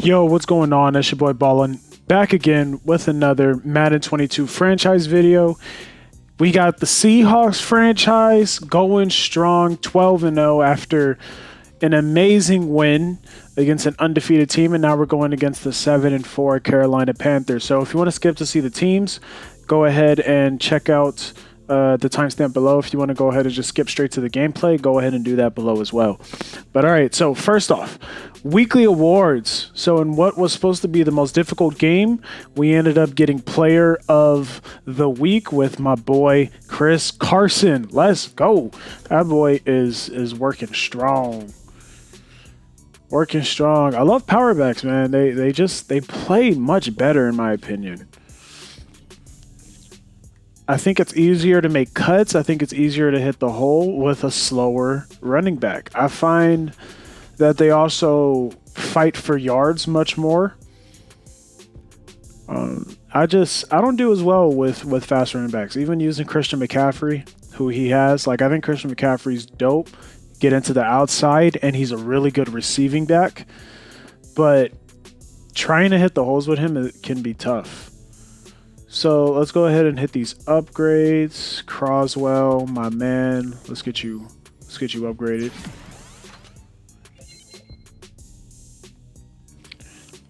Yo, what's going on? It's your boy Ballin, back again with another Madden 22 franchise video. We got the Seahawks franchise going strong, 12-0 after an amazing win against an undefeated team, and now we're going against the 7-4 Carolina Panthers. So if you want to skip to see the teams, go ahead and check out the timestamp below. If you want to go ahead and just skip straight to the gameplay, go ahead and do that below as well. But all right, so first off, weekly awards. So in what was supposed to be the most difficult game, we ended up getting player of the week with my boy Chris Carson. Let's go. That boy is working strong. Working strong. I love power backs, man. They play much better in my opinion. I think it's easier to make cuts. I think it's easier to hit the hole with a slower running back. I find that they also fight for yards much more. I don't do as well with fast running backs. Even using Christian McCaffrey, who he has, like I think Christian McCaffrey's dope. Get into the outside, and he's a really good receiving back. But trying to hit the holes with him, it can be tough. So let's go ahead and hit these upgrades. Croswell, my man. Let's get you upgraded.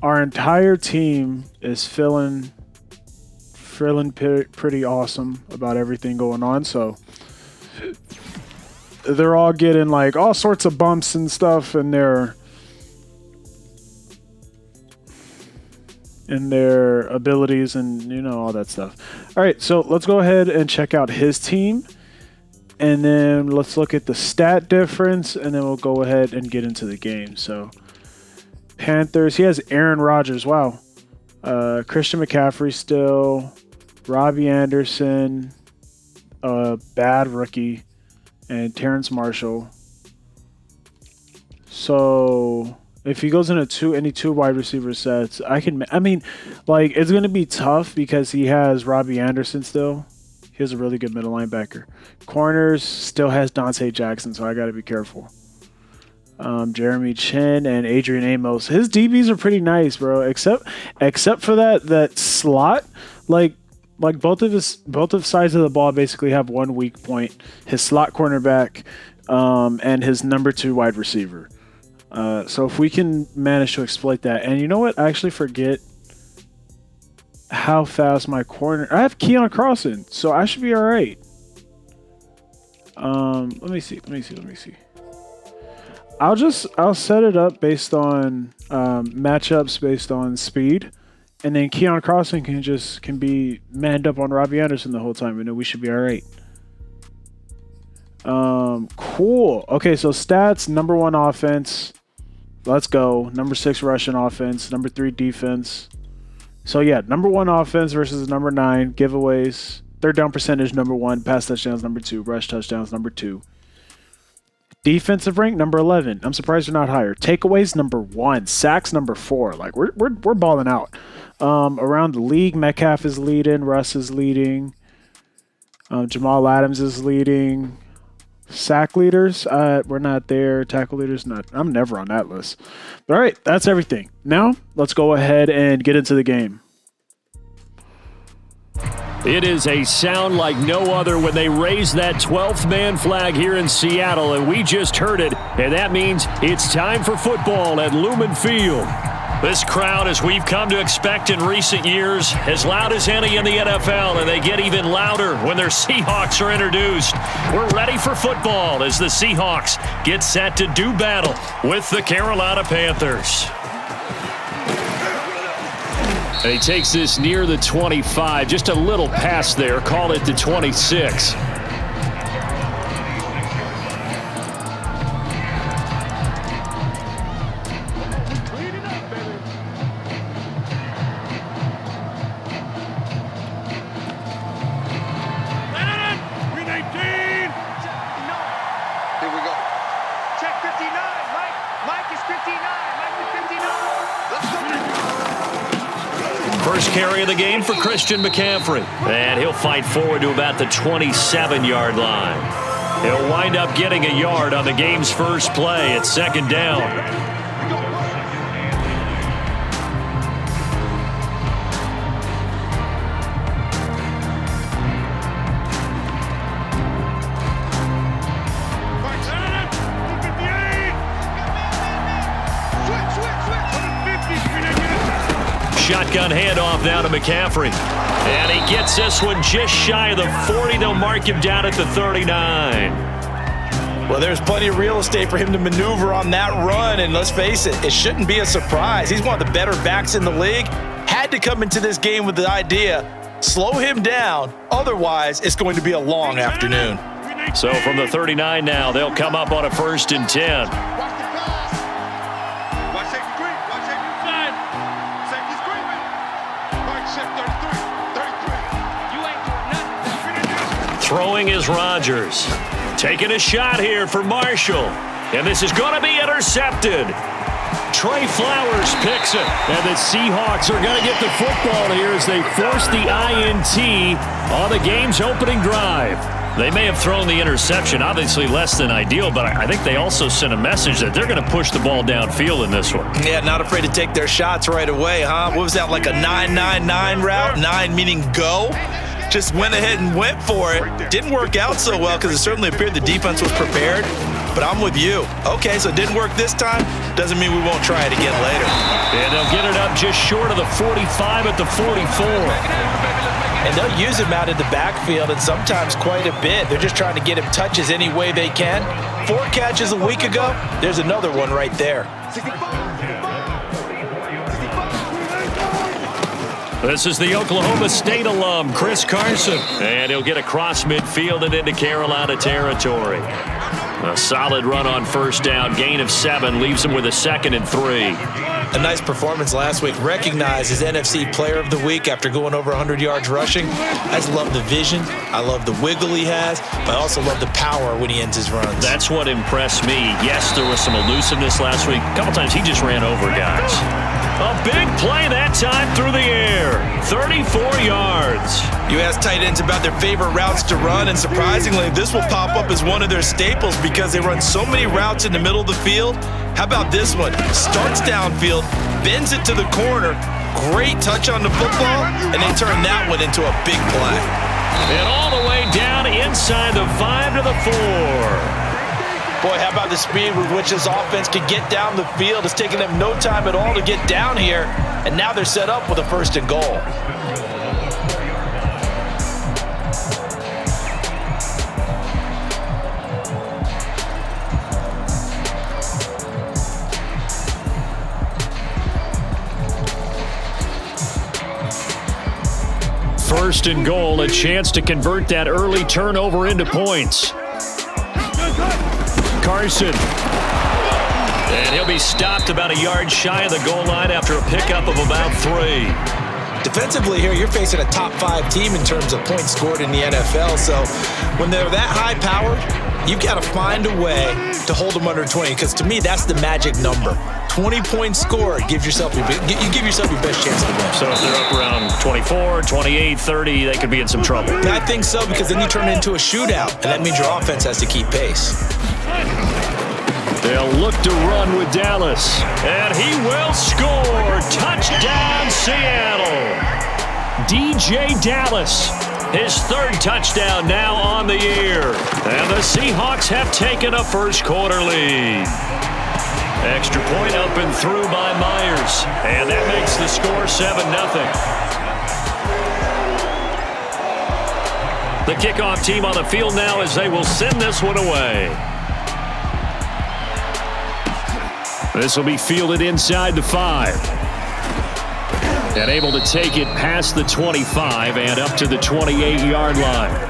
Our entire team is feeling pretty awesome about everything going on. So they're all getting like all sorts of bumps and stuff in their abilities and, you know, all that stuff. All right, so let's go ahead and check out his team, and then let's look at the stat difference, and then we'll go ahead and get into the game. So Panthers, he has Aaron Rodgers. Wow. Christian McCaffrey still, Robbie Anderson, bad rookie, and Terrence Marshall. So if he goes into any two wide receiver sets, I mean, like, it's going to be tough because he has Robbie Anderson still. He has a really good middle linebacker. Corners still has Dante Jackson, so I got to be careful. Jeremy Chin and Adrian Amos. His DBs are pretty nice, bro. Except for that slot, like both of sides of the ball basically have one weak point. His slot cornerback, and his number 2 wide receiver. So if we can manage to exploit that, and you know what? I actually forget how fast my corner. I have Keon Crossing, so I should be all right. Let me see. I'll set it up based on matchups based on speed, and then Keon Crossing can be manned up on Robbie Anderson the whole time, and then we should be all right. Cool. Okay, so stats: number 1 offense. Let's go. Number 6 rushing offense. Number 3 defense. So yeah, number 1 offense versus number 9. Giveaways. Third down percentage number 1. Pass touchdowns number 2. Rush touchdowns number 2. Defensive rank number 11. I'm surprised they're not higher. Takeaways number 1. Sacks number 4. Like we're balling out. Around the league, Metcalf is leading. Russ is leading. Jamal Adams is leading. Sack leaders, we're not there. Tackle leaders, not. I'm never on that list. But all right, that's everything. Now let's go ahead and get into the game. It is a sound like no other when they raise that 12th man flag here in Seattle, and we just heard it, and that means it's time for football at Lumen Field. This crowd, as we've come to expect in recent years, as loud as any in the NFL, and they get even louder when their Seahawks are introduced. We're ready for football as the Seahawks get set to do battle with the Carolina Panthers. And he takes this near the 25, just a little pass there, call it the 26. First carry of the game for Christian McCaffrey. And he'll fight forward to about the 27-yard line. He'll wind up getting a yard on the game's first play at 2nd down. shotgun handoff now to McCaffrey. And he gets this one just shy of the 40. They'll mark him down at the 39. Well, there's plenty of real estate for him to maneuver on that run, and let's face it, it shouldn't be a surprise. He's one of the better backs in the league. Had to come into this game with the idea, slow him down, otherwise it's going to be a long afternoon. So from the 39 now, they'll come up on a 1st and 10. Throwing is Rodgers. Taking a shot here for Marshall. And this is going to be intercepted. Trey Flowers picks it. And the Seahawks are going to get the football here as they force the INT on the game's opening drive. They may have thrown the interception, obviously less than ideal, but I think they also sent a message that they're going to push the ball downfield in this one. Yeah, not afraid to take their shots right away, huh? What was that, like a 9-9-9 route? 9 meaning go? Just went ahead and went for it. Didn't work out so well because it certainly appeared the defense was prepared. But I'm with you. Okay, so it didn't work this time. Doesn't mean we won't try it again later. And they'll get it up just short of the 45 at the 44. And they'll use him out in the backfield, and sometimes quite a bit. They're just trying to get him touches any way they can. 4 catches a week ago. There's another one right there. This is the Oklahoma State alum, Chris Carson. And he'll get across midfield and into Carolina territory. A solid run on 1st down. Gain of 7 leaves him with a 2nd and 3. A nice performance last week. Recognized as NFC Player of the Week after going over 100 yards rushing. I just love the vision. I love the wiggle he has. But I also love the power when he ends his runs. That's what impressed me. Yes, there was some elusiveness last week. A couple times he just ran over guys. A big play that time through the air. 34 yards. You ask tight ends about their favorite routes to run, and surprisingly, this will pop up as one of their staples because they run so many routes in the middle of the field. How about this one? Starts downfield, bends it to the corner. Great touch on the football, and they turn that one into a big play. And all the way down inside the 5 to the 4. Boy, how about the speed with which this offense can get down the field? It's taking them no time at all to get down here, and now they're set up with a 1st and goal. First and goal, a chance to convert that early turnover into points. Carson. And he'll be stopped about a yard shy of the goal line after a pickup of about 3. Defensively here, you're facing a top 5 team in terms of points scored in the NFL. So when they're that high-powered, you've got to find a way to hold them under 20, because to me, that's the magic number. 20 points scored, you give yourself your best chance to win. So if they're up around 24, 28, 30, they could be in some trouble. I think so, because then you turn it into a shootout, and that means your offense has to keep pace. They'll look to run with Dallas, and he will score. Touchdown, Seattle. DJ Dallas, his 3rd touchdown now on the year. And the Seahawks have taken a first-quarter lead. Extra point up and through by Myers. And that makes the score 7-0. The kickoff team on the field now as they will send this one away. This will be fielded inside the 5. And able to take it past the 25 and up to the 28-yard line.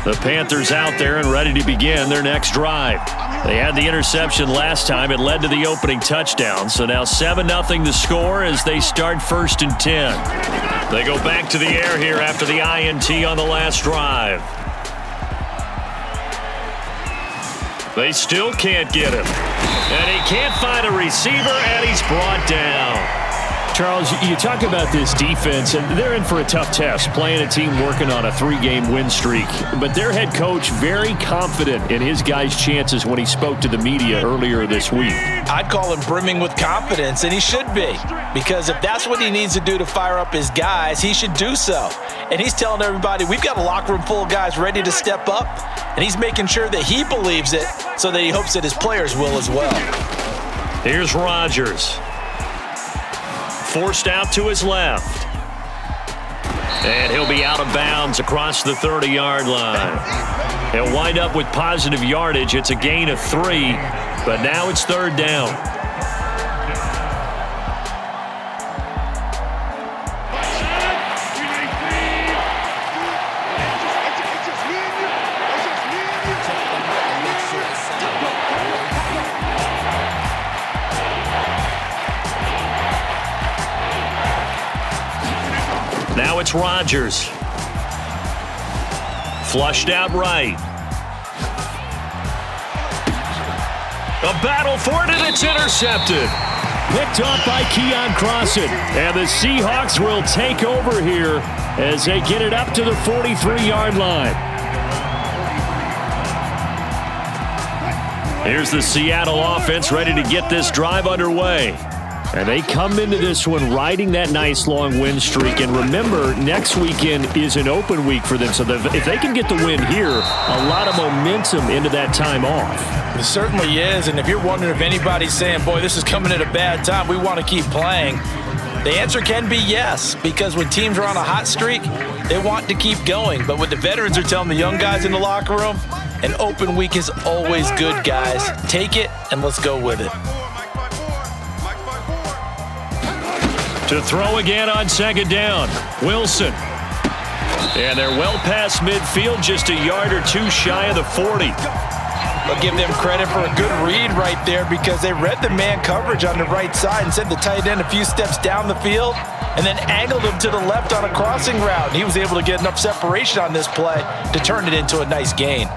The Panthers out there and ready to begin their next drive. They had the interception last time. It led to the opening touchdown. So now 7-0 the score as they start 1st and 10. They go back to the air here after the INT on the last drive. They still can't get him. And he can't find a receiver, and he's brought down. Charles, you talk about this defense, and they're in for a tough test, playing a team working on a 3-game win streak. But their head coach very confident in his guys' chances when he spoke to the media earlier this week. I'd call him brimming with confidence, and he should be. Because if that's what he needs to do to fire up his guys, he should do so. And he's telling everybody, we've got a locker room full of guys ready to step up, and he's making sure that he believes it so that he hopes that his players will as well. Here's Rodgers. Forced out to his left. And he'll be out of bounds across the 30-yard line. He'll wind up with positive yardage. It's a gain of 3, but now it's 3rd down. Now it's Rodgers. Flushed out right. A battle for it, and it's intercepted. Picked off by Keon Crossan. And the Seahawks will take over here as they get it up to the 43-yard line. Here's the Seattle offense ready to get this drive underway. And they come into this one riding that nice long win streak. And remember, next weekend is an open week for them. So if they can get the win here, a lot of momentum into that time off. It certainly is. And if you're wondering if anybody's saying, boy, this is coming at a bad time, we want to keep playing, the answer can be yes. Because when teams are on a hot streak, they want to keep going. But what the veterans are telling the young guys in the locker room, an open week is always good, guys. Take it and let's go with it. To throw again on 2nd down, Wilson. And they're well past midfield, just a yard or 2 shy of the 40. I'll give them credit for a good read right there because they read the man coverage on the right side and sent the tight end a few steps down the field and then angled him to the left on a crossing route. And he was able to get enough separation on this play to turn it into a nice gain.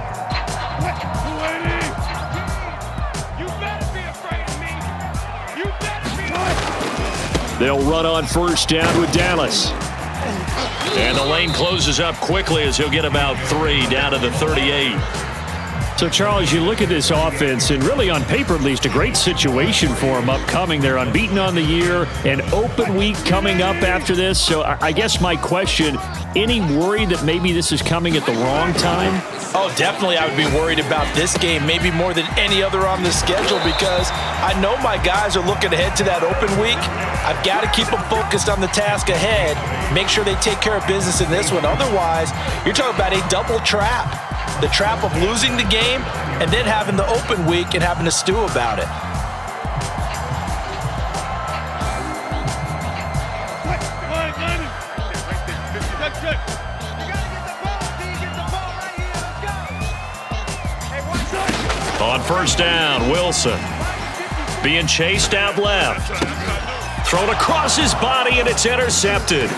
They'll run on 1st down with Dallas. And the lane closes up quickly as he'll get about 3 down to the 38. So, Charles, you look at this offense, and really on paper at least, a great situation for them upcoming. They're unbeaten on the year, an open week coming up after this. So I guess my question, any worry that maybe this is coming at the wrong time? Oh, definitely I would be worried about this game, maybe more than any other on the schedule, because I know my guys are looking ahead to that open week. I've got to keep them focused on the task ahead, make sure they take care of business in this one. Otherwise, you're talking about a double trap. The trap of losing the game and then having the open week and having to stew about it. On 1st down, Wilson being chased out left. Thrown across his body, and it's intercepted.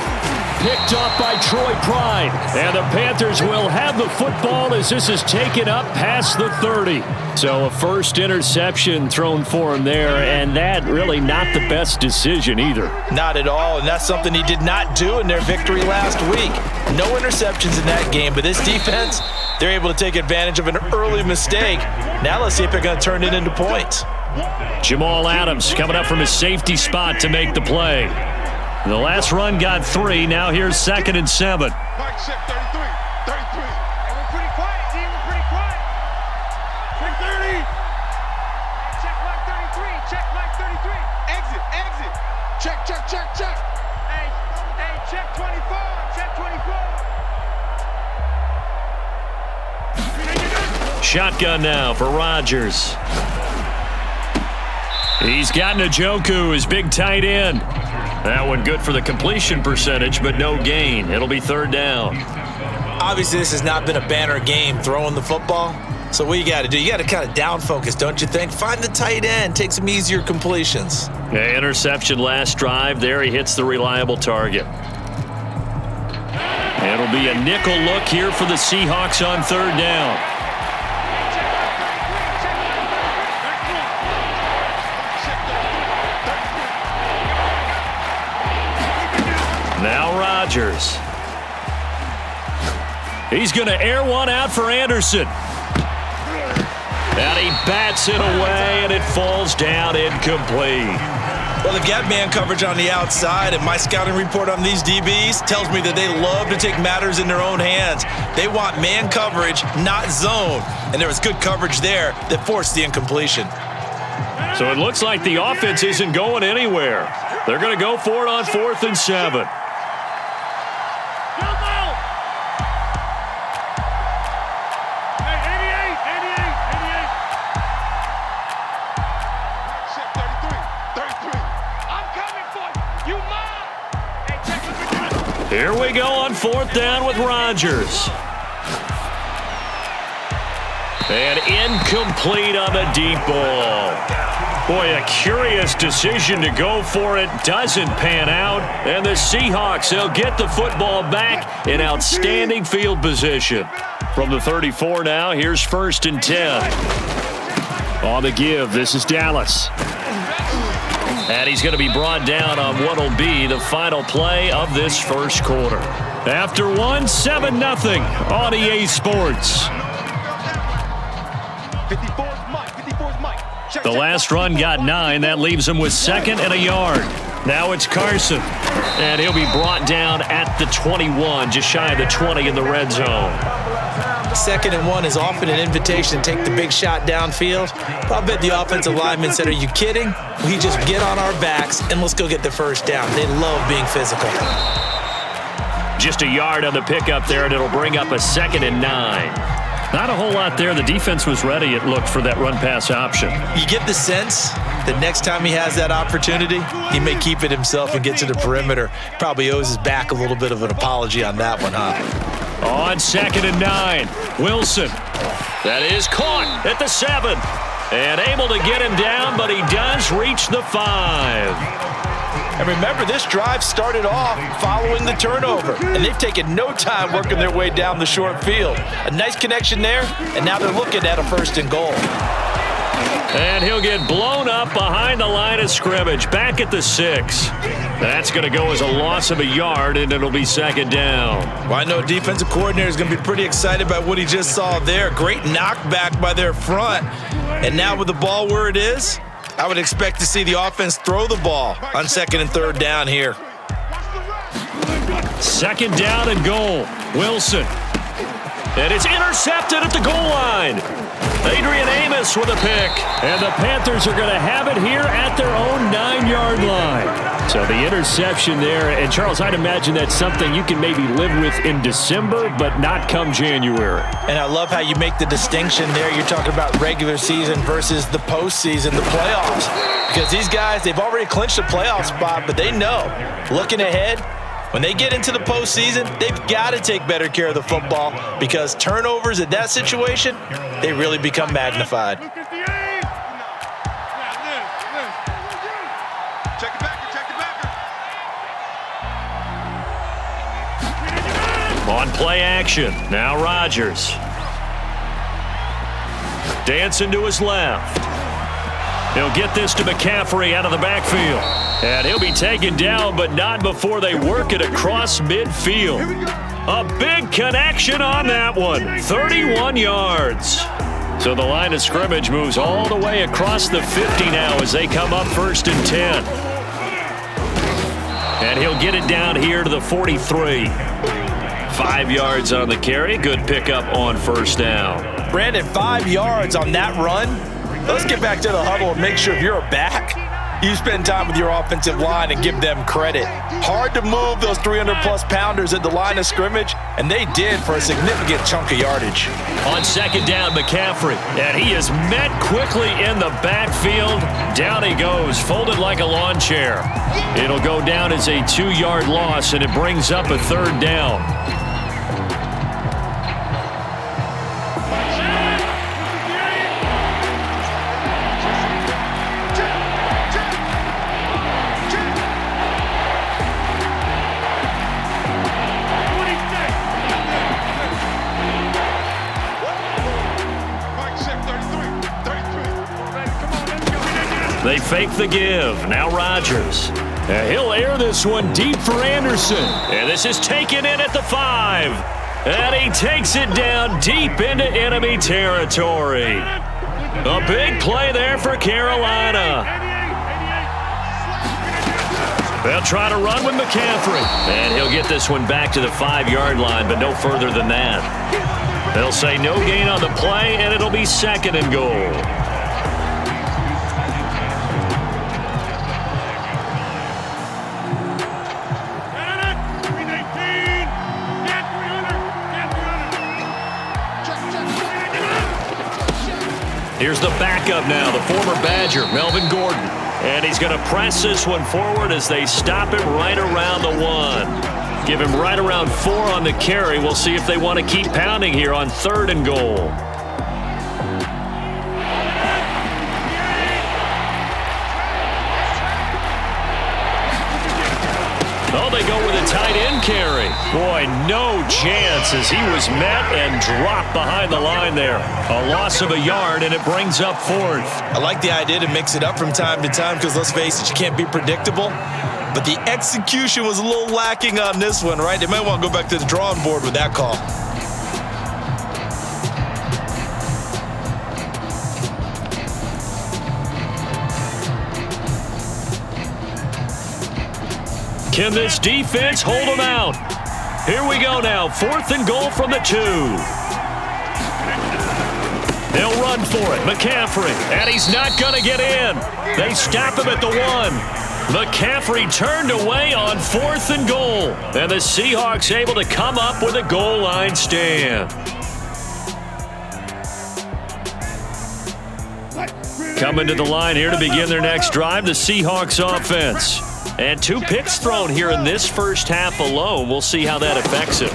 Picked off by Troy Pride. And the Panthers will have the football as this is taken up past the 30. So a first interception thrown for him there, and that really not the best decision either. Not at all, and that's something he did not do in their victory last week. No interceptions in that game, but this defense, they're able to take advantage of an early mistake. Now let's see if they're going to turn it into points. Jamal Adams coming up from his safety spot to make the play. The last run got 3. Now here's 2nd and 7. Mike check 33. 33. Hey, we're pretty quiet, G. We're pretty quiet. Check 30. Check Mike 33. Check Mike 33. Exit. Exit. Check, check, check, check. Hey, check 24. Check 24. Shotgun now for Rodgers. He's got Njoku, his big tight end. That one good for the completion percentage, but no gain. It'll be 3rd down. Obviously, this has not been a banner game throwing the football. So what you got to do, you got to kind of down focus, don't you think? Find the tight end, take some easier completions. Yeah, interception last drive. There he hits the reliable target. It'll be a nickel look here for the Seahawks on 3rd down. Rodgers. He's going to air one out for Anderson. And he bats it away, and it falls down incomplete. Well, they've got man coverage on the outside, and my scouting report on these DBs tells me that they love to take matters in their own hands. They want man coverage, not zone. And there was good coverage there that forced the incompletion. So it looks like the offense isn't going anywhere. They're going to go for it on 4th and 7. Here we go on 4th down with Rodgers. And incomplete on the deep ball. Boy, a curious decision to go for it. Doesn't pan out. And the Seahawks, they'll get the football back in outstanding field position. From the 34 now, here's 1st and 10. On the give, this is Dallas. And he's going to be brought down on what will be the final play of this first quarter. After one, 7-0 on EA Sports. The last run got 9. That leaves him with 2nd and a yard. Now it's Carson. And he'll be brought down at the 21, just shy of the 20 in the red zone. 2nd and 1 is often an invitation to take the big shot downfield. But I'll bet the offensive lineman said, are you kidding? We just get on our backs and let's go get the first down. They love being physical. Just a yard on the pickup there, and it'll bring up a 2nd and 9. Not a whole lot there. The defense was ready, it looked, for that run-pass option. You get the sense that next time he has that opportunity, he may keep it himself and get to the perimeter. Probably owes his back a little bit of an apology on that one, huh? On 2nd and 9, Wilson. That is caught at the 7. And able to get him down, but he does reach the 5. And remember, this drive started off following the turnover, and they've taken no time working their way down the short field. A nice connection there, and now they're looking at a 1st and goal. And he'll get blown up behind the line of scrimmage, back at the 6. That's going to go as a loss of a yard, and it'll be 2nd down. Well, I know defensive coordinator is going to be pretty excited about what he just saw there. Great knockback by their front. And now with the ball where it is, I would expect to see the offense throw the ball on 2nd and 3rd down here. 2nd down and goal. Wilson. And it's intercepted at the goal line. Adrian Amos with a pick. And the Panthers are going to have it here at their own 9-yard line. So the interception there. And, Charles, I'd imagine that's something you can maybe live with in December, but not come January. And I love how you make the distinction there. You're talking about regular season versus the postseason, the playoffs. Because these guys, they've already clinched a playoff spot, but they know, looking ahead, when they get into the postseason, they've got to take better care of the football because turnovers in that situation, they really become magnified. On play action, now Rodgers. Dancing to his left. He'll get this to McCaffrey out of the backfield. And he'll be taken down, but not before they work it across midfield. A big connection on that one. 31 yards. So the line of scrimmage moves all the way across the 50 now as they come up 1st and 10. And he'll get it down here to the 43. 5 yards on the carry. Good pickup on 1st down. Brandon, 5 yards on that run. Let's get back to the huddle and make sure if you're a back, you spend time with your offensive line and give them credit. Hard to move those 300-plus pounders at the line of scrimmage, and they did for a significant chunk of yardage. On 2nd down, McCaffrey, and he is met quickly in the backfield. Down he goes, folded like a lawn chair. It'll go down as a 2-yard loss, and it brings up a 3rd down. They fake the give. Now Rodgers. And he'll air this one deep for Anderson. And this is taken in at the 5. And he takes it down deep into enemy territory. A big play there for Carolina. They'll try to run with McCaffrey. And he'll get this one back to the 5-yard line, but no further than that. They'll say no gain on the play, and it'll be 2nd and goal. Here's the backup now, the former Badger, Melvin Gordon. And he's going to press this one forward as they stop him right around the 1. Give him right around 4 on the carry. We'll see if they want to keep pounding here on 3rd and goal. Oh, they go with a tight end carry. Boy, no chance as he was met and dropped behind the line there. A loss of a yard, and it brings up 4th. I like the idea to mix it up from time to time because, let's face it, you can't be predictable. But the execution was a little lacking on this one, right? They might want to go back to the drawing board with that call. Can this defense hold them out? Here we go now. 4th and goal from the 2. They'll run for it. McCaffrey. And he's not going to get in. They stop him at the 1. McCaffrey turned away on 4th and goal. And the Seahawks able to come up with a goal line stand. Coming to the line here to begin their next drive, the Seahawks offense. And 2 picks thrown here in this first half alone. We'll see how that affects him.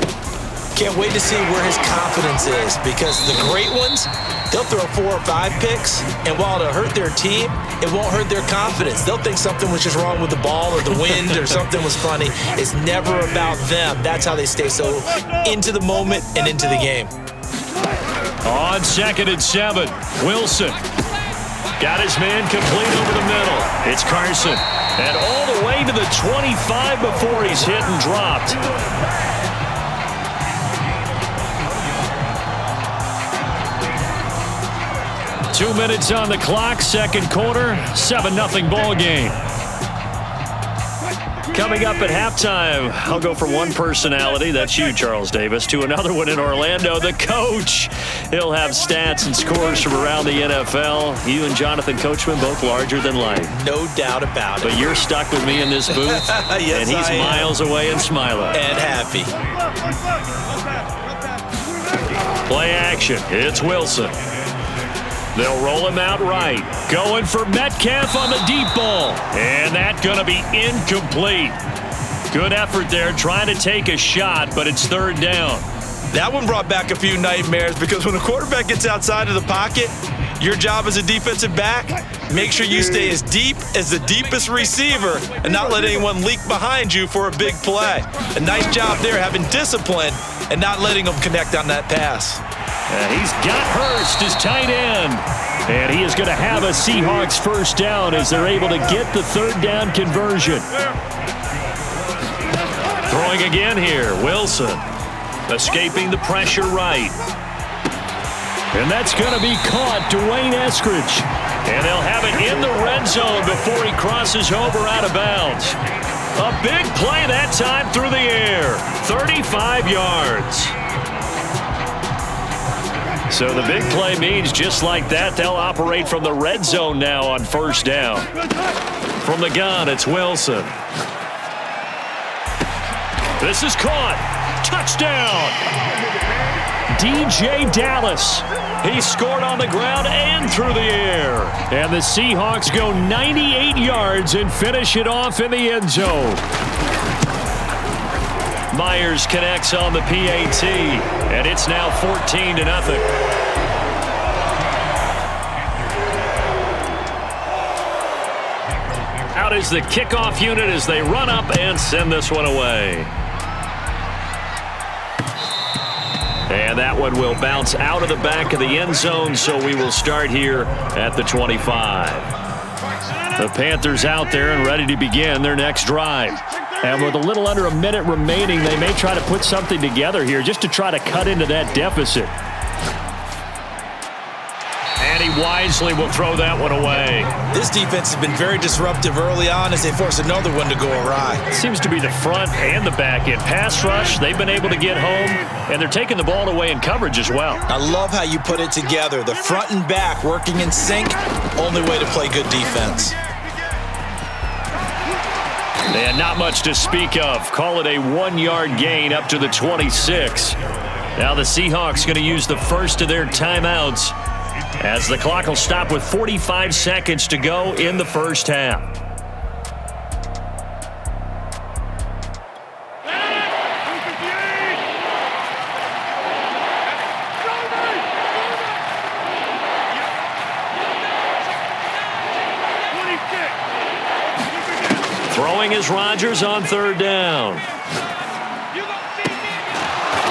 Can't wait to see where his confidence is, because the great ones, they'll throw 4 or 5 picks, and while it'll hurt their team, it won't hurt their confidence. They'll think something was just wrong with the ball or the wind or something was funny. It's never about them. That's how they stay so into the moment and into the game. On 2nd and 7, Wilson. Got his man complete over the middle. It's Carson. And all the way to the 25 before he's hit and dropped. Two minutes on the clock, 2nd quarter, 7-0 ball game. Coming up at halftime, I'll go from one personality, that's you, Charles Davis, to another one in Orlando, the coach. He'll have stats and scores from around the NFL. You and Jonathan Coachman, both larger than life. No doubt about it. But you're stuck with me in this booth, yes, and he's miles away and smiling. And happy. Play action, it's Wilson. They'll roll him out right. Going for Metcalf on the deep ball. And that's going to be incomplete. Good effort there trying to take a shot, but it's 3rd down. That one brought back a few nightmares, because when a quarterback gets outside of the pocket, your job as a defensive back, make sure you stay as deep as the deepest receiver and not let anyone leak behind you for a big play. A nice job there having discipline and not letting them connect on that pass. He's got Hurst, his tight end. And he is going to have a Seahawks 1st down as they're able to get the 3rd down conversion. Throwing again here, Wilson. Escaping the pressure right. And that's going to be caught, Dwayne Eskridge. And they'll have it in the red zone before he crosses over out of bounds. A big play that time through the air. 35 yards. So the big play means just like that, they'll operate from the red zone now on 1st down. From the gun, it's Wilson. This is caught. Touchdown. DJ Dallas. He scored on the ground and through the air. And the Seahawks go 98 yards and finish it off in the end zone. Myers connects on the PAT, and it's now 14-0. Out is the kickoff unit as they run up and send this one away. And that one will bounce out of the back of the end zone, so we will start here at the 25. The Panthers out there and ready to begin their next drive. And with a little under a minute remaining, they may try to put something together here just to try to cut into that deficit. And he wisely will throw that one away. This defense has been very disruptive early on as they force another one to go awry. It seems to be the front and the back end. Pass rush, they've been able to get home, and they're taking the ball away in coverage as well. I love how you put it together. The front and back working in sync, only way to play good defense. And not much to speak of. Call it a 1-yard gain up to the 26. Now the Seahawks going to use the first of their timeouts as the clock will stop with 45 seconds to go in the first half. Throwing is Rodgers on third down.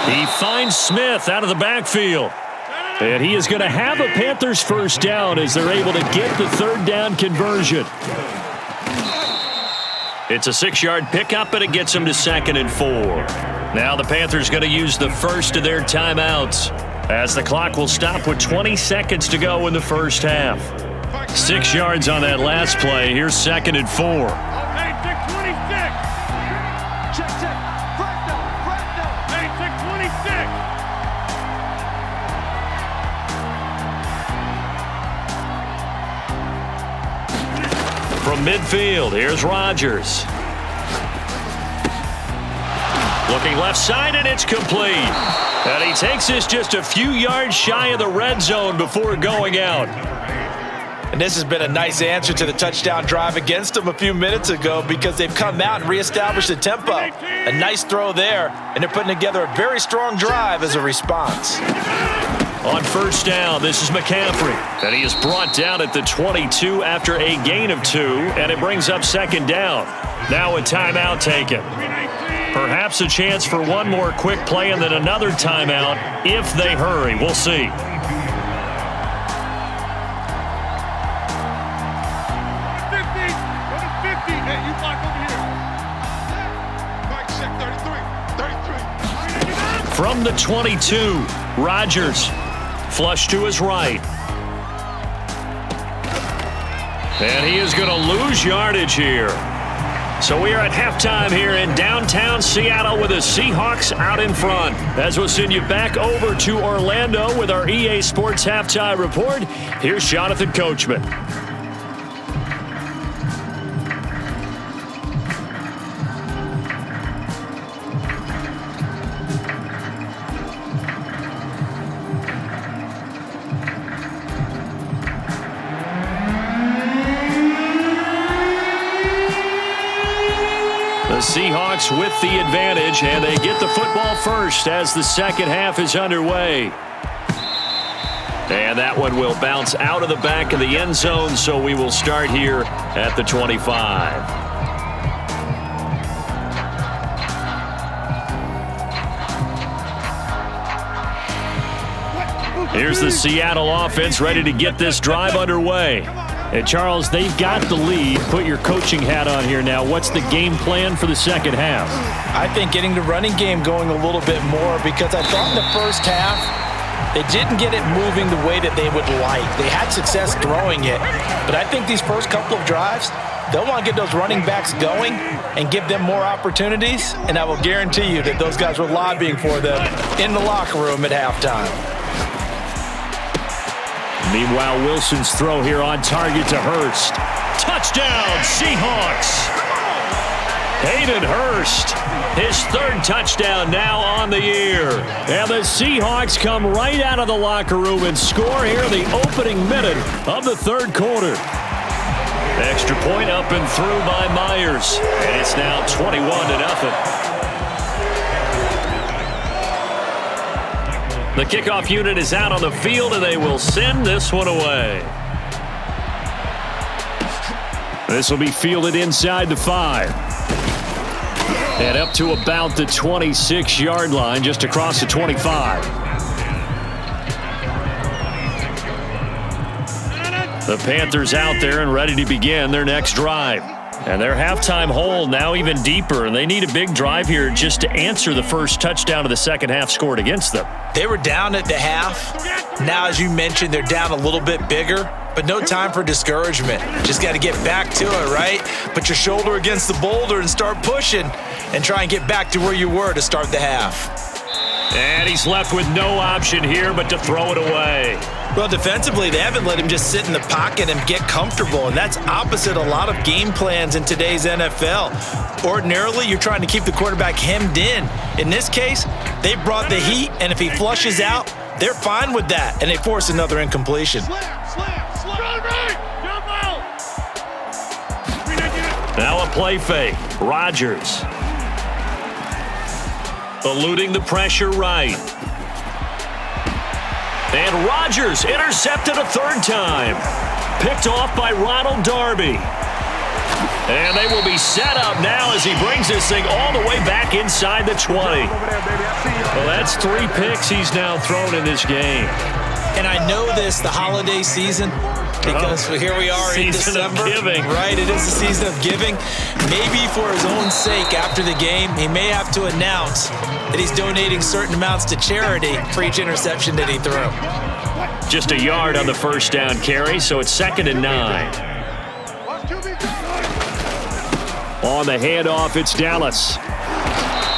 He finds Smith out of the backfield. And he is going to have a Panthers first down as they're able to get the third down conversion. It's a 6-yard pickup, and it gets them to 2nd and 4. Now the Panthers going to use the first of their timeouts as the clock will stop with 20 seconds to go in the first half. 6 yards on that last play. Here's 2nd and 4. From midfield, here's Rodgers. Looking left side, and it's complete. And he takes this just a few yards shy of the red zone before going out. And this has been a nice answer to the touchdown drive against them a few minutes ago because they've come out and reestablished the tempo. A nice throw there, and they're putting together a very strong drive as a response. On first down, this is McCaffrey. And he is brought down at the 22 after a gain of 2, and it brings up 2nd down. Now a timeout taken. Perhaps a chance for one more quick play and then another timeout if they hurry. We'll see. From the 22, Rodgers. Flush to his right. And he is going to lose yardage here. So we are at halftime here in downtown Seattle with the Seahawks out in front. As we'll send you back over to Orlando with our EA Sports Halftime Report, here's Jonathan Coachman. Seahawks with the advantage, and they get the football first as the second half is underway. And that one will bounce out of the back of the end zone, so we will start here at the 25. Here's the Seattle offense ready to get this drive underway. And Charles, they've got the lead. Put your coaching hat on here now. What's the game plan for the second half? I think getting the running game going a little bit more because I thought in the first half they didn't get it moving the way that they would like. They had success throwing it, but I think these first couple of drives, they'll want to get those running backs going and give them more opportunities, and I will guarantee you that those guys were lobbying for them in the locker room at halftime. Meanwhile, Wilson's throw here on target to Hurst. Touchdown, Seahawks! Hayden Hurst, his 3rd touchdown now on the year. And the Seahawks come right out of the locker room and score here in the opening minute of the 3rd quarter. Extra point up and through by Myers. And it's now 21-0. The kickoff unit is out on the field, and they will send this one away. This will be fielded inside the 5. And up to about the 26-yard line, just across the 25. The Panthers out there and ready to begin their next drive. And their halftime hole now even deeper, and they need a big drive here just to answer the first touchdown of the second half scored against them. They were down at the half. Now, as you mentioned, they're down a little bit bigger, but no time for discouragement. Just got to get back to it, right? Put your shoulder against the boulder and start pushing and try and get back to where you were to start the half. And he's left with no option here but to throw it away. Well, defensively, they haven't let him just sit in the pocket and get comfortable, and that's opposite a lot of game plans in today's NFL. Ordinarily, you're trying to keep the quarterback hemmed in. In this case, they brought the heat, and if he flushes out, they're fine with that, and they force another incompletion. Now a play fake. Rodgers. Eluding the pressure right. And Rodgers intercepted a third time. Picked off by Ronald Darby. And they will be set up now as he brings this thing all the way back inside the 20. Well, that's 3 picks he's now thrown in this game. And I know this, the holiday season, because here we are in December. Season of giving. Right, it is the season of giving. Maybe for his own sake after the game, he may have to announce that he's donating certain amounts to charity for each interception that he threw. Just a yard on the first down carry, so it's 2nd and 9. On the handoff, it's Dallas.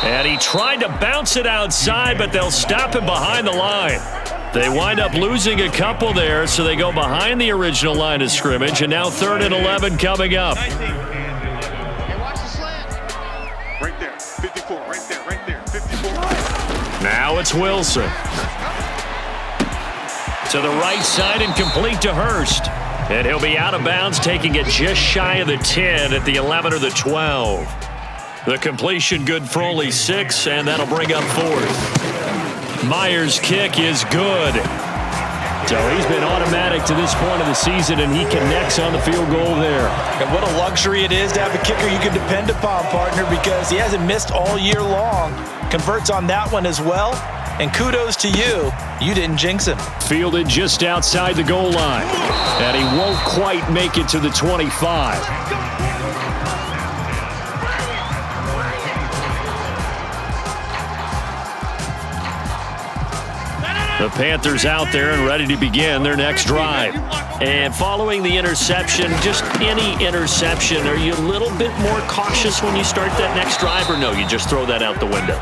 And he tried to bounce it outside, but they'll stop him behind the line. They wind up losing a couple there, so they go behind the original line of scrimmage, and now 3rd and 11 coming up. Right there, 54, right there, 54. Now it's Wilson. To the right side and complete to Hurst. And he'll be out of bounds, taking it just shy of the 10 at the 11 or the 12. The completion good for only 6, and that'll bring up 4th. Myers' kick is good. So he's been automatic to this point of the season, and he connects on the field goal there. And what a luxury it is to have a kicker you can depend upon, partner, because he hasn't missed all year long. Converts on that one as well. And kudos to you. You didn't jinx him. Fielded just outside the goal line. And he won't quite make it to the 25. The Panthers out there and ready to begin their next drive. And following the interception, just any interception, are you a little bit more cautious when you start that next drive, or no, you just throw that out the window?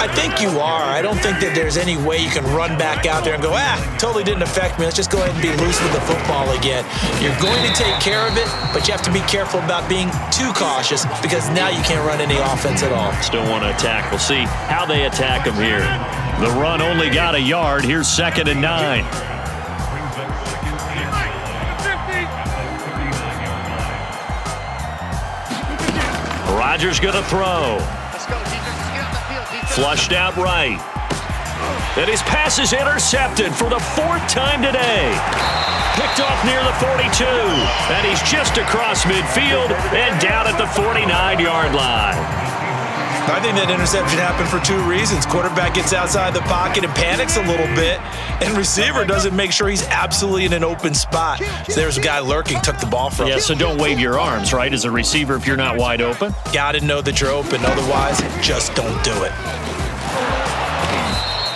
I think you are. I don't think that there's any way you can run back out there and go, totally didn't affect me. Let's just go ahead and be loose with the football again. You're going to take care of it, but you have to be careful about being too cautious because now you can't run any offense at all. Still want to attack. We'll see how they attack them here. The run only got a yard. Here's 2nd and 9. Rodgers going to throw. Flushed out right. And his pass is intercepted for the 4th time today. Picked off near the 42. And he's just across midfield and down at the 49-yard line. I think that interception happened for 2 reasons. Quarterback gets outside the pocket and panics a little bit, and receiver doesn't make sure he's absolutely in an open spot. So there's a guy lurking, took the ball from him. Yeah, so don't wave your arms, right, as a receiver if you're not wide open? Got to know that you're open. Otherwise, just don't do it.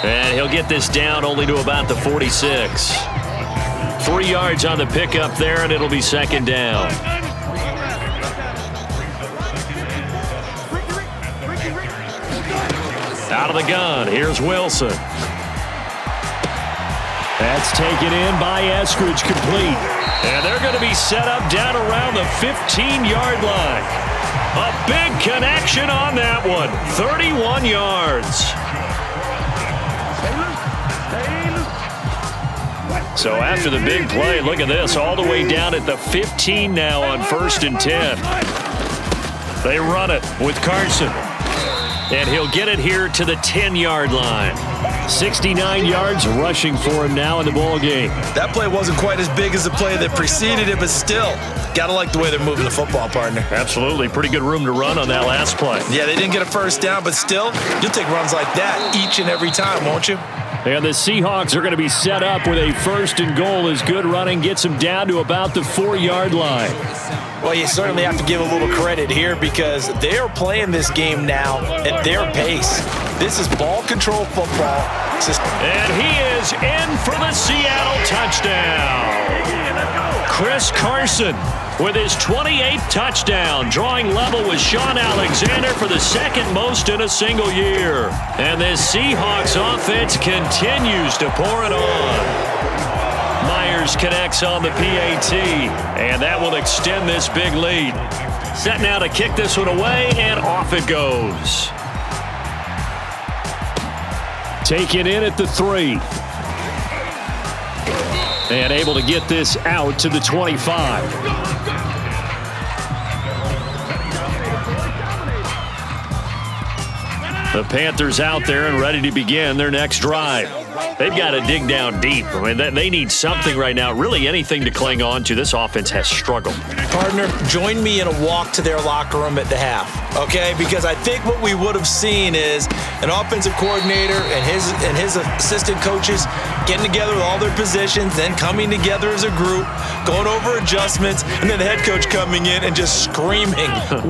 And he'll get this down only to about the 46. 3 yards on the pickup there, and it'll be 2nd down. Out of the gun, here's Wilson. That's taken in by Eskridge, complete. And they're going to be set up down around the 15-yard line. A big connection on that one, 31 yards. So after the big play, look at this, all the way down at the 15 now on 1st and 10. They run it with Carson. And he'll get it here to the 10-yard line. 69 yards rushing for him now in the ball game. That play wasn't quite as big as the play that preceded it, but still, got to like the way they're moving the football, partner. Absolutely. Pretty good room to run on that last play. Yeah, they didn't get a first down, but still, you'll take runs like that each and every time, won't you? And the Seahawks are going to be set up with a 1st and goal as good running gets them down to about the 4-yard line. Well, you certainly have to give a little credit here because they are playing this game now at their pace. This is ball control football. And he is in for the Seattle touchdown. Chris Carson with his 28th touchdown, drawing level with Sean Alexander for the 2nd most in a single year. And this Seahawks offense continues to pour it on. Myers connects on the PAT, and that will extend this big lead. Set now to kick this one away, and off it goes. Taken in at the 3. And able to get this out to the 25. The Panthers out there and ready to begin their next drive. They've got to dig down deep. I mean, they need something right now, really anything to cling on to. This offense has struggled. Partner, join me in a walk to their locker room at the half, okay? Because I think what we would have seen is an offensive coordinator and his assistant coaches getting together with all their positions, then coming together as a group, going over adjustments, and then the head coach coming in and just screaming,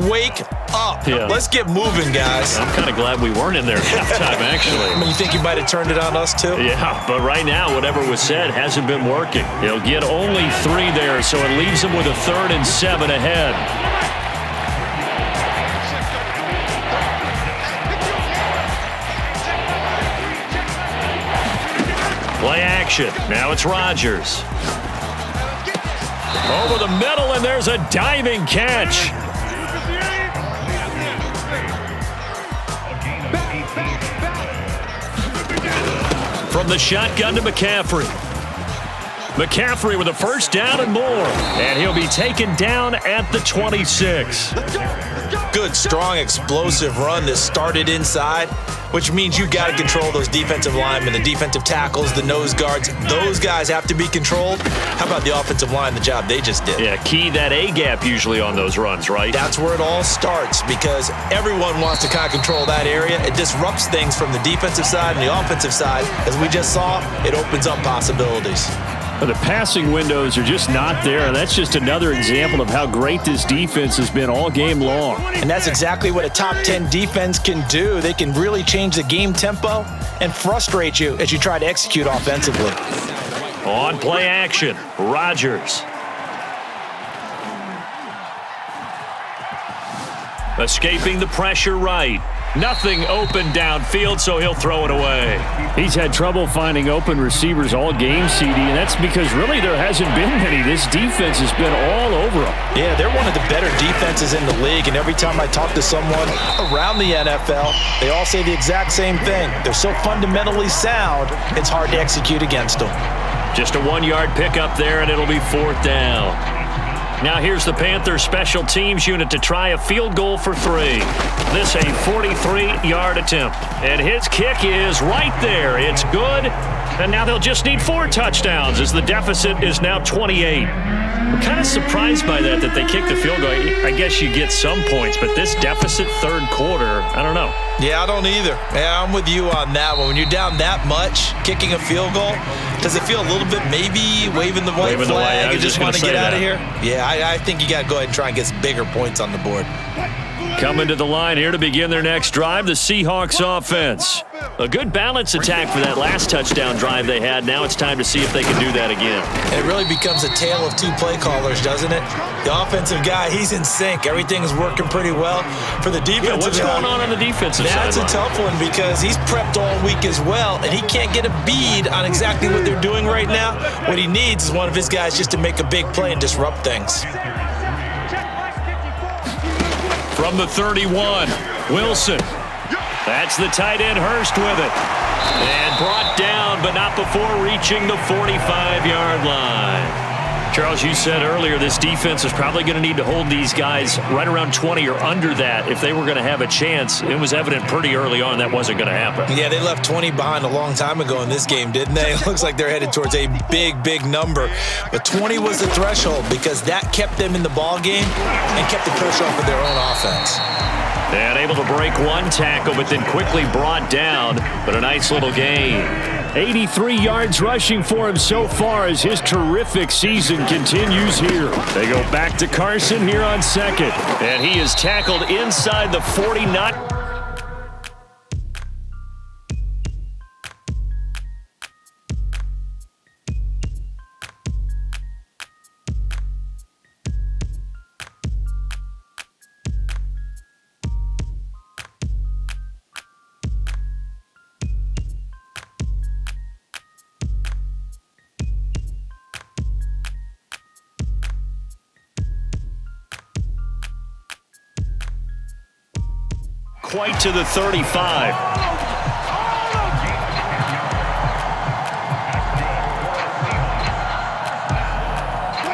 wake up. Yeah. Let's get moving, guys. I'm kind of glad we weren't in there at halftime, actually. I mean, you think you might have turned it on us, too? Yeah, but right now, whatever was said hasn't been working. He'll get only 3 there, so it leaves him with a 3rd and 7 ahead. Play action. Now it's Rodgers. Over the middle, and there's a diving catch. From the shotgun to McCaffrey. McCaffrey with a 1st down and more. And he'll be taken down at the 26. Good, strong, explosive run that started inside, which means you got to control those defensive linemen, the defensive tackles, the nose guards. Those guys have to be controlled. How about the offensive line, the job they just did? Yeah, key that A-gap usually on those runs, right? That's where it all starts because everyone wants to kind of control that area. It disrupts things from the defensive side and the offensive side. As we just saw, it opens up possibilities. The passing windows are just not there, and that's just another example of how great this defense has been all game long. And that's exactly what a top 10 defense can do. They can really change the game tempo and frustrate you as you try to execute offensively. On play action, Rodgers. Escaping the pressure right. Nothing open downfield, so he'll throw it away. He's had trouble finding open receivers all game, CD, and that's because really there hasn't been many. This defense has been all over them. Yeah, they're one of the better defenses in the league, and every time I talk to someone around the NFL, they all say the exact same thing. They're so fundamentally sound, it's hard to execute against them. Just a 1-yard pickup there, and it'll be 4th down. Now here's the Panthers special teams unit to try a field goal for 3. This a 43-yard attempt. And his kick is right there. It's good. And now they'll just need 4 touchdowns as the deficit is now 28. I'm kind of surprised by that they kicked the field goal. I guess you get some points, but this deficit 3rd quarter, I don't know. Yeah, I don't either. Yeah, I'm with you on that one. When you're down that much, kicking a field goal, does it feel a little bit maybe waving the white flag and just want to get out of here? Yeah, I think you got to go ahead and try and get some bigger points on the board. Coming to the line here to begin their next drive, the Seahawks offense. A good balance attack for that last touchdown drive they had. Now it's time to see if they can do that again. And it really becomes a tale of 2 play callers, doesn't it? The offensive guy, he's in sync. Everything is working pretty well. For the defensive what's going on the defensive side? That's a tough one because he's prepped all week as well, and he can't get a bead on exactly what they're doing right now. What he needs is one of his guys just to make a big play and disrupt things. From the 31, Wilson. That's the tight end, Hurst, with it. And brought down, but not before reaching the 45-yard line. Charles, you said earlier this defense is probably going to need to hold these guys right around 20 or under that if they were going to have a chance. It was evident pretty early on that wasn't going to happen. Yeah, they left 20 behind a long time ago in this game, didn't they? It looks like they're headed towards a big, big number. But 20 was the threshold because that kept them in the ball game and kept the pressure off of their own offense. And able to break 1 tackle, but then quickly brought down. But a nice little gain. 83 yards rushing for him so far as his terrific season continues here. They go back to Carson here on second. And he is tackled inside the 40. Quite to the 35.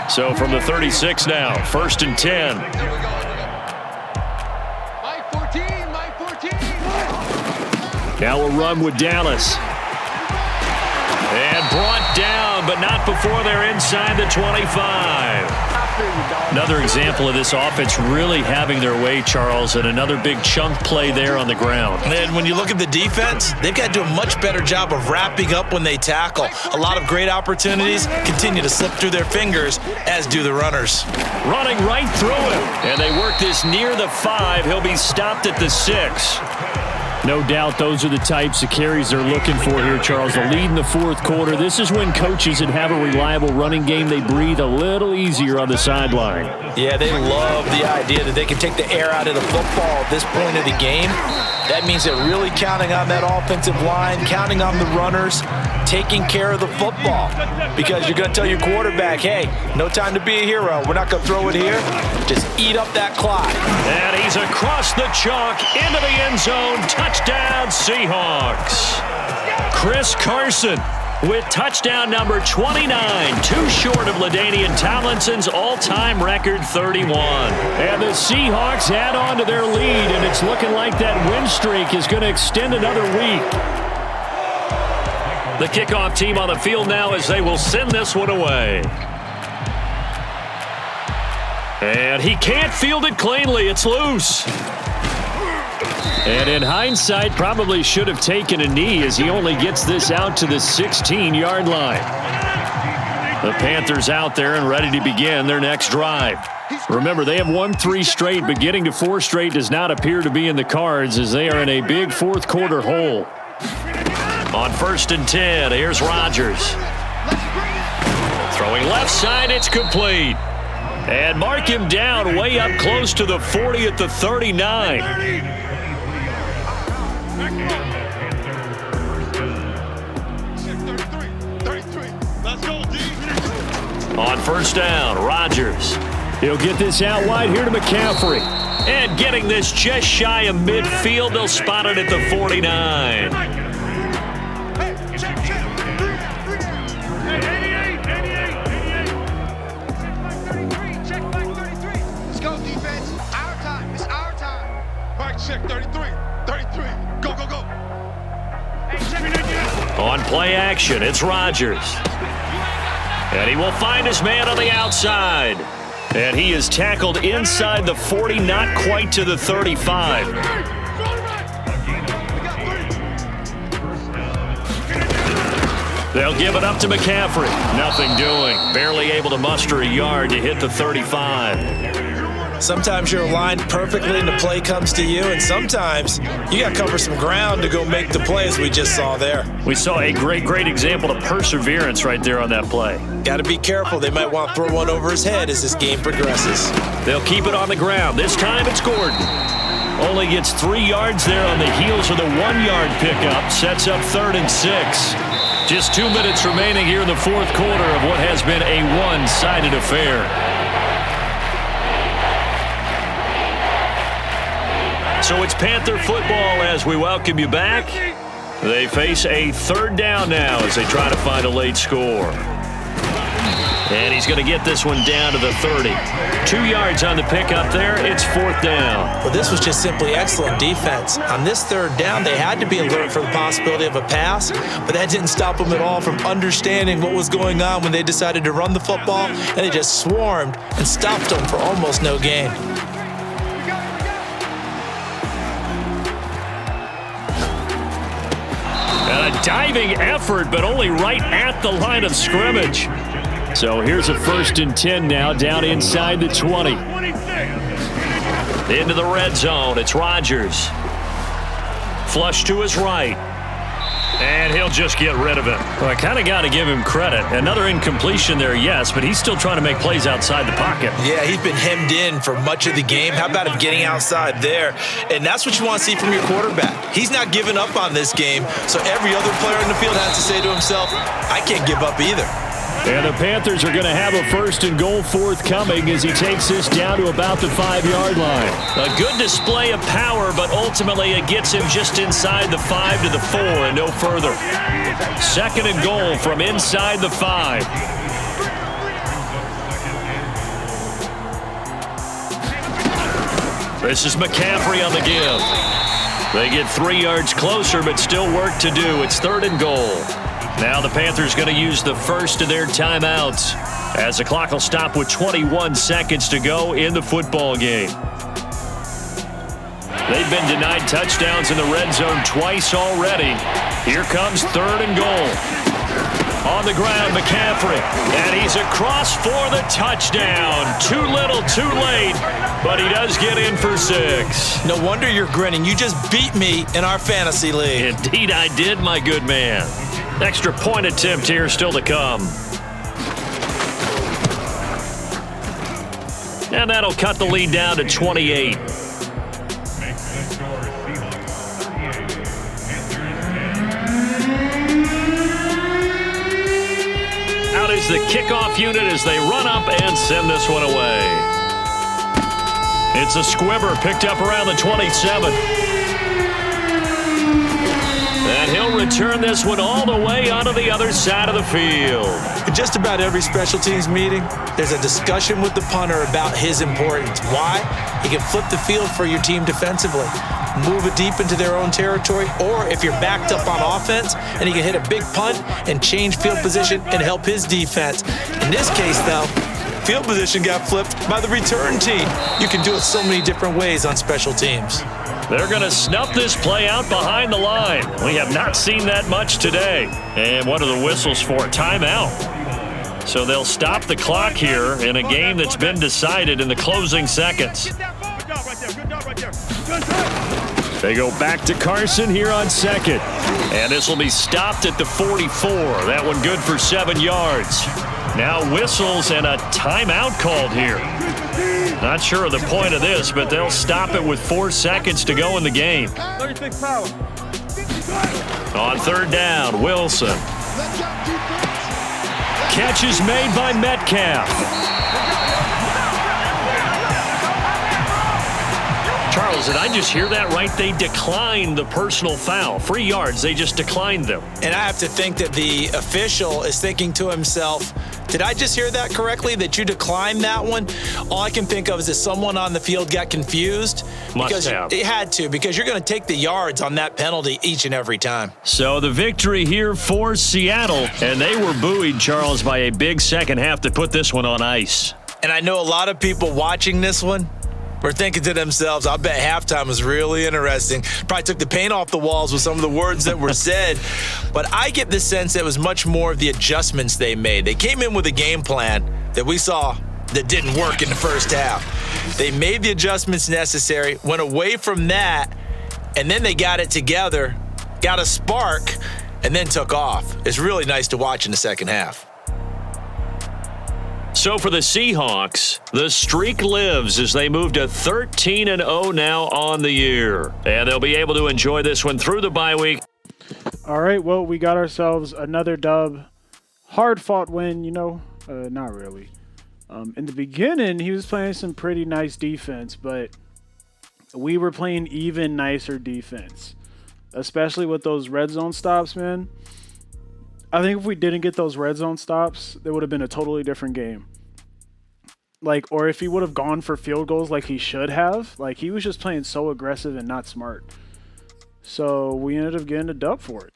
So from the 36 now, 1st and 10. Mike 14. Now a run with Dallas. And brought down, but not before they're inside the 25. Another example of this offense really having their way, Charles, and another big chunk play there on the ground. And when you look at the defense, they've got to do a much better job of wrapping up when they tackle. A lot of great opportunities continue to slip through their fingers, as do the runners. Running right through him. And they work this near the 5. He'll be stopped at the 6. No doubt those are the types of carries they're looking for here, Charles. The lead in the 4th quarter. This is when coaches that have a reliable running game, they breathe a little easier on the sideline. Yeah, they love the idea that they can take the air out of the football at this point of the game. That means they're really counting on that offensive line, counting on the runners, taking care of the football. Because you're going to tell your quarterback, hey, no time to be a hero. We're not going to throw it here. Just eat up that clock. And he's across the chalk into the end zone. Touchdown, Seahawks. Chris Carson with touchdown number 29, too short of LaDainian Tomlinson's all-time record 31. And the Seahawks add on to their lead, and it's looking like that win streak is going to extend another week. The kickoff team on the field now as they will send this one away. And he can't field it cleanly. It's loose. And in hindsight, probably should have taken a knee as he only gets this out to the 16-yard line. The Panthers out there and ready to begin their next drive. Remember, they have won 3 straight, but getting to 4 straight does not appear to be in the cards as they are in a big 4th quarter hole. On 1st and 10, here's Rodgers. Throwing left side, it's complete. And mark him down way up close to the 40 at the 39. On 1st down, Rodgers. He'll get this out wide here to McCaffrey. And getting this just shy of midfield, they'll spot it at the 49. Let's go, defense. Our time. It's our time. Mike, check 33. 33. Go, go, go. On play action, it's Rodgers. And he will find his man on the outside. And he is tackled inside the 40, not quite to the 35. They'll give it up to McCaffrey. Nothing doing. Barely able to muster a yard to hit the 35. Sometimes you're aligned perfectly and the play comes to you, and sometimes you got to cover some ground to go make the play, as we just saw there. We saw a great example of perseverance right there on that play. Got to be careful. They might want to throw one over his head as this game progresses. They'll keep it on the ground. This time it's Gordon. Only gets 3 yards there on the heels of the 1-yard pickup. Sets up 3rd and 6. Just 2 minutes remaining here in the 4th quarter of what has been a one-sided affair. So it's Panther football as we welcome you back. They face a 3rd down now as they try to find a late score. And he's going to get this one down to the 30. 2 yards on the pickup there. It's 4th down. Well, this was just simply excellent defense. On this 3rd down, they had to be alert for the possibility of a pass, but that didn't stop them at all from understanding what was going on when they decided to run the football, and they just swarmed and stopped them for almost no gain. A diving effort, but only right at the line of scrimmage. So here's a 1st and 10 now, down inside the 20. Into the red zone, it's Rodgers. Flush to his right. And he'll just get rid of it. Well, I kind of got to give him credit. Another incompletion there, yes, but he's still trying to make plays outside the pocket. Yeah, he's been hemmed in for much of the game. How about him getting outside there? And that's what you want to see from your quarterback. He's not giving up on this game, so every other player in the field has to say to himself, I can't give up either. And the Panthers are going to have a 1st and goal forthcoming as he takes this down to about the 5-yard line. A good display of power, but ultimately it gets him just inside the 5 to the 4 and no further. 2nd and goal from inside the 5. This is McCaffrey on the give. They get 3 yards closer, but still work to do. It's 3rd and goal. Now the Panthers going to use the first of their timeouts as the clock will stop with 21 seconds to go in the football game. They've been denied touchdowns in the red zone twice already. Here comes 3rd and goal. On the ground, McCaffrey. And he's across for the touchdown. Too little, too late. But he does get in for 6. No wonder you're grinning. You just beat me in our fantasy league. Indeed I did, my good man. Extra point attempt here still to come. And that'll cut the lead down to 28. Out is the kickoff unit as they run up and send this one away. It's a squibber picked up around the 27. And he'll return this one all the way onto the other side of the field. In just about every special teams meeting, there's a discussion with the punter about his importance. Why? He can flip the field for your team defensively, move it deep into their own territory, or if you're backed up on offense, and he can hit a big punt and change field position and help his defense. In this case, though, field position got flipped by the return team. You can do it so many different ways on special teams. They're going to snuff this play out behind the line. We have not seen that much today. And what are the whistles for? Timeout. So they'll stop the clock here in a game that's been decided in the closing seconds. They go back to Carson here on 2nd. And this will be stopped at the 44. That one good for 7 yards. Now whistles and a timeout called here. Not sure of the point of this, but they'll stop it with 4 seconds to go in the game. 36 power. On 3rd down, Wilson. Catch is made by Metcalf. Charles, did I just hear that right? They declined the personal foul. 3 yards, they just declined them. And I have to think that the official is thinking to himself, did I just hear that correctly, that you declined that one? All I can think of is that someone on the field got confused. Must have. It had to, because you're going to take the yards on that penalty each and every time. So the victory here for Seattle, and they were buoyed, Charles, by a big second half to put this one on ice. And I know a lot of people watching this one were thinking to themselves, I bet halftime was really interesting. Probably took the paint off the walls with some of the words that were said. But I get the sense that it was much more of the adjustments they made. They came in with a game plan that we saw that didn't work in the first half. They made the adjustments necessary, went away from that, and then they got it together, got a spark, and then took off. It's really nice to watch in the second half. So for the Seahawks, the streak lives as they move to 13-0 now on the year. And they'll be able to enjoy this one through the bye week. All right, well, we got ourselves another dub. Hard-fought win, not really. In the beginning, he was playing some pretty nice defense, but we were playing even nicer defense, especially with those red zone stops, man. I think if we didn't get those red zone stops, it would have been a totally different game. Or if he would have gone for field goals like he should have, he was just playing so aggressive and not smart. So we ended up getting a dub for it.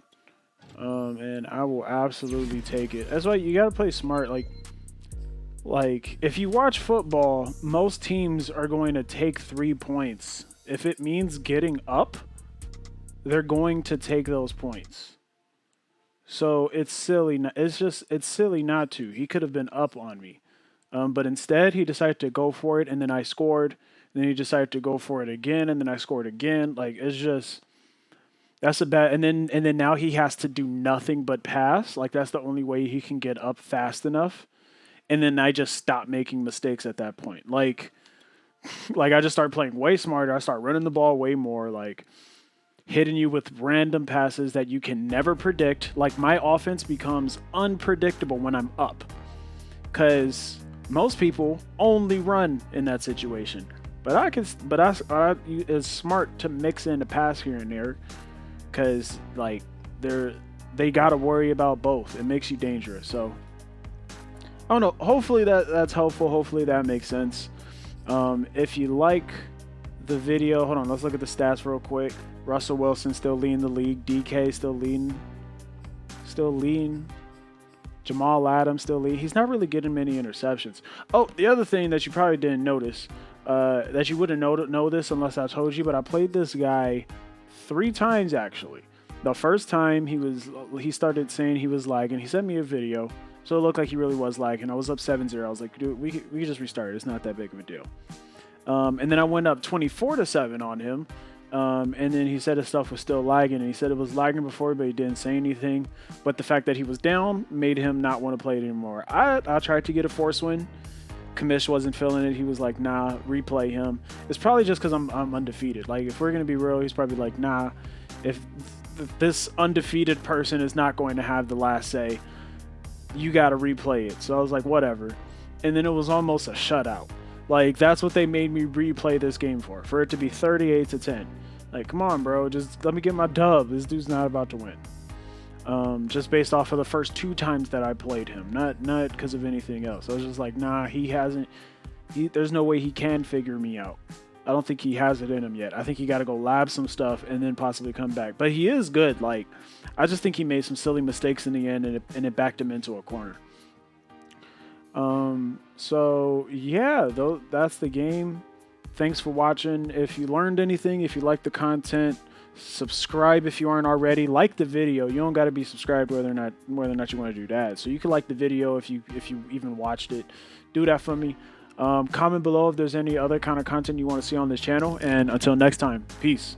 And I will absolutely take it. That's why you got to play smart. If you watch football, most teams are going to take 3 points. If it means getting up, they're going to take those points. So it's silly. It's silly not to. He could have been up on me. But instead, he decided to go for it, and then I scored. Then he decided to go for it again, and then I scored again. Like, it's just that's a bad. And then now he has to do nothing but pass. Like, that's the only way he can get up fast enough. And then I just stop making mistakes at that point. Like I just start playing way smarter. I start running the ball way more. Like, hitting you with random passes that you can never predict. Like, my offense becomes unpredictable when I'm up, because most people only run in that situation. But it's smart to mix in a pass here and there, because like they got to worry about both. It makes you dangerous. So I don't know. Hopefully that's helpful. Hopefully that makes sense. If you like the video, hold on, let's look at the stats real quick. Russell Wilson still leading the league. DK still leading. Jamal Adams still leading. He's not really getting many interceptions. Oh, the other thing that you probably didn't notice, that you wouldn't know this unless I told you, but I played this guy 3 times actually. The first time he started saying he was lagging. He sent me a video, so it looked like he really was lagging. I was up 7-0. I was like, dude, we can just restart it. It's not that big of a deal. And then I went up 24-7 on him. And then he said his stuff was still lagging, and he said it was lagging before, but he didn't say anything. But the fact that he was down made him not want to play it anymore. I tried to get a force win. Kamish wasn't feeling it. He was like, nah, replay him. It's probably just because I'm undefeated. Like, if we're going to be real, he's probably like, nah, if this undefeated person is not going to have the last say, you got to replay it. So I was like, whatever. And then it was almost a shutout. Like, that's what they made me replay this game for it to be 38-10. Like, come on, bro, just let me get my dub. This dude's not about to win. Just based off of the first 2 times that I played him, not because of anything else. I was just like, nah, there's no way he can figure me out. I don't think he has it in him yet. I think he got to go lab some stuff and then possibly come back. But he is good. Like, I just think he made some silly mistakes in the end, and it backed him into a corner. So yeah, that's the game. Thanks for watching. If you learned anything, if you like the content, subscribe if you aren't already. Like the video. You don't got to be subscribed whether or not you want to do that. So you can like the video if you even watched it. Do that for me. Comment below if there's any other kind of content you want to see on this channel. And until next time, peace.